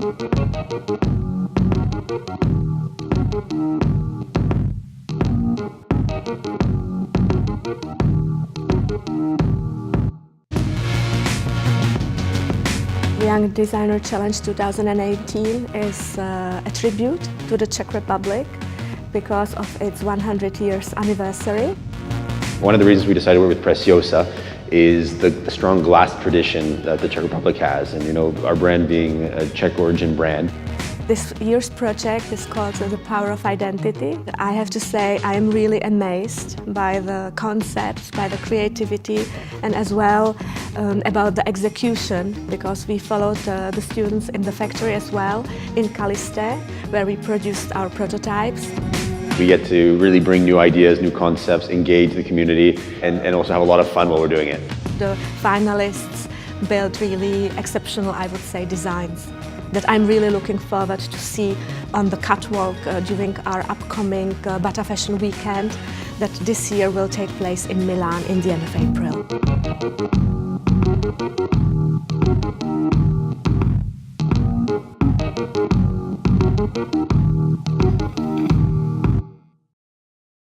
Young Designer Challenge 2018 is a tribute to the Czech Republic because of its 100 years anniversary. One of the reasons we decided to work with Preciosa is the strong glass tradition that the Czech Republic has, and our brand being a Czech-origin brand. This year's project is called The Power of Identity. I have to say I am really amazed by the concepts, by the creativity, and as well about the execution, because we followed the students in the factory as well in Kallisté, where we produced our prototypes. We get to really bring new ideas, new concepts, engage the community, and also have a lot of fun while we're doing it. The finalists built really exceptional, I would say, designs that I'm really looking forward to see on the catwalk during our upcoming Bata Fashion Weekend that this year will take place in Milan in the end of April.